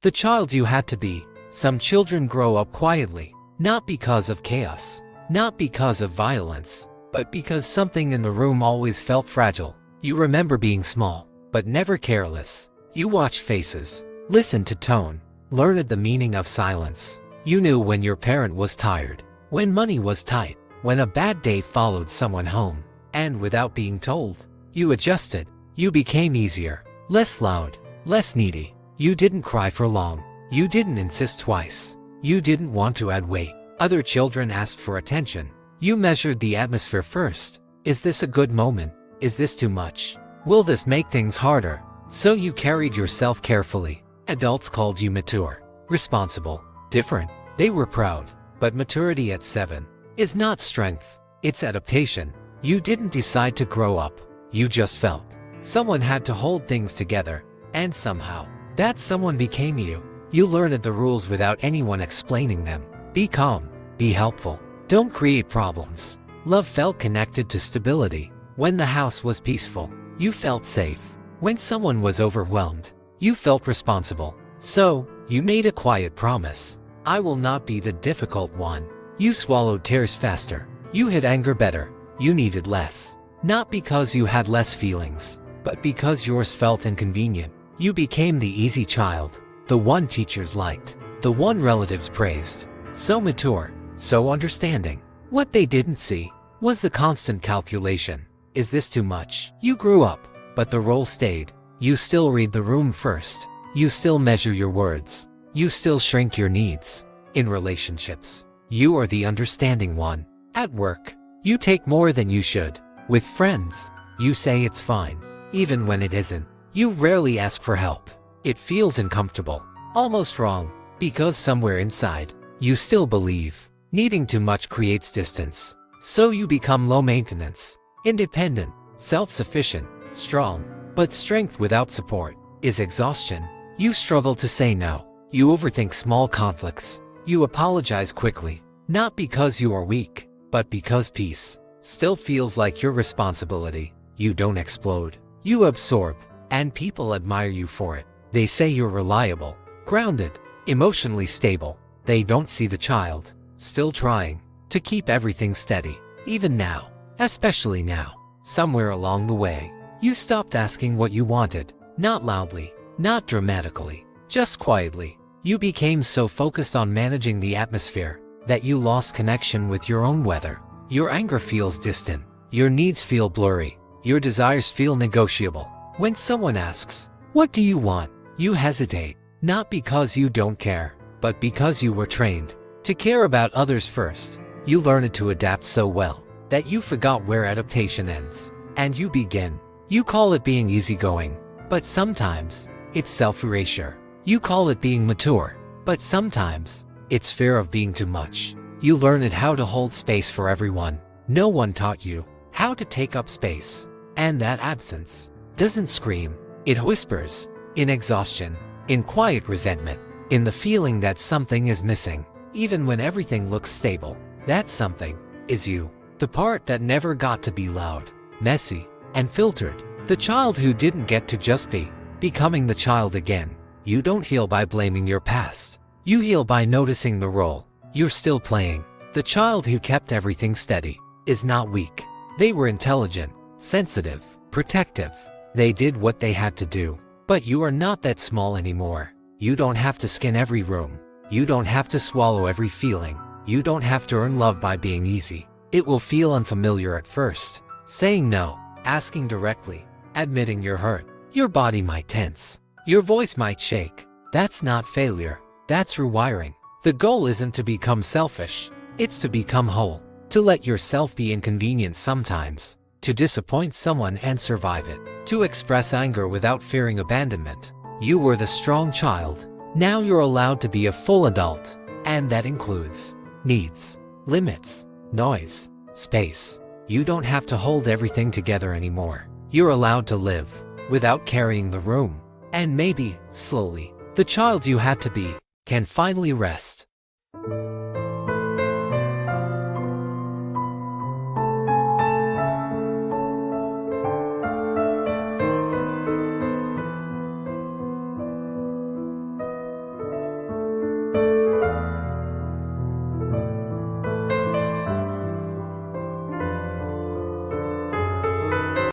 The child you had to be. Some children grow up quietly, not because of chaos, not because of violence, but because something in the room always felt fragile. You remember being small, but never careless. You watched faces, listened to tone, learned the meaning of silence. You knew when your parent was tired, when money was tight, when a bad date followed someone home, and without being told, you adjusted. You became easier, less loud, less needy. You didn't cry for long. You didn't insist twice. You didn't want to add weight. Other children asked for attention. You measured the atmosphere first. Is this a good moment? Is this too much? Will this make things harder? So you carried yourself carefully. Adults called you mature, responsible, different. They were proud. But maturity at 7 is not strength, it's adaptation. You didn't decide to grow up. You just felt. Someone had to hold things together, and somehow, that someone became you. You learned the rules without anyone explaining them. Be calm, be helpful, don't create problems. Love felt connected to stability. When the house was peaceful, you felt safe. When someone was overwhelmed, you felt responsible. So, you made a quiet promise. I will not be the difficult one. You swallowed tears faster. You hid anger better. You needed less. Not because you had less feelings, but because yours felt inconvenient. You became the easy child, the one teachers liked, the one relatives praised. So mature, so understanding. What they didn't see was the constant calculation. Is this too much? You grew up, but the role stayed. You still read the room first. You still measure your words. You still shrink your needs. In relationships, you are the understanding one. At work, you take more than you should. With friends, you say it's fine, even when it isn't. You rarely ask for help. It feels uncomfortable, almost wrong, because somewhere inside, you still believe needing too much creates distance. So you become low maintenance, independent, self-sufficient, strong. But strength without support is exhaustion. You struggle to say no. You overthink small conflicts. You apologize quickly, not because you are weak, but because peace still feels like your responsibility. You don't explode. You absorb, and people admire you for it. They say you're reliable, grounded, emotionally stable. They don't see the child, still trying to keep everything steady. Even now, especially now, somewhere along the way, you stopped asking what you wanted. Not loudly, not dramatically, just quietly. You became so focused on managing the atmosphere that you lost connection with your own weather. Your anger feels distant. Your needs feel blurry. Your desires feel negotiable. When someone asks, "What do you want?" you hesitate, not because you don't care, but because you were trained to care about others first. You learned to adapt so well that you forgot where adaptation ends, and you begin. You call it being easygoing, but sometimes it's self-erasure. You call it being mature, but sometimes it's fear of being too much. You learned how to hold space for everyone. No one taught you how to take up space. And that absence doesn't scream, it whispers, in exhaustion, in quiet resentment, in the feeling that something is missing. Even when everything looks stable, that something is you. The part that never got to be loud, messy, and filtered. The child who didn't get to just be, becoming the child again. You don't heal by blaming your past. You heal by noticing the role you're still playing. The child who kept everything steady is not weak. They were intelligent, sensitive, protective. They did what they had to do. But you are not that small anymore. You don't have to skin every room. You don't have to swallow every feeling. You don't have to earn love by being easy. It will feel unfamiliar at first. Saying no, asking directly, admitting you're hurt. Your body might tense. Your voice might shake. That's not failure. That's rewiring. The goal isn't to become selfish. It's to become whole. To let yourself be inconvenienced sometimes. To disappoint someone and survive it. To express anger without fearing abandonment. You were the strong child. Now you're allowed to be a full adult. And that includes needs, limits, noise, space. You don't have to hold everything together anymore. You're allowed to live without carrying the room. And maybe, slowly, the child you had to be can finally rest.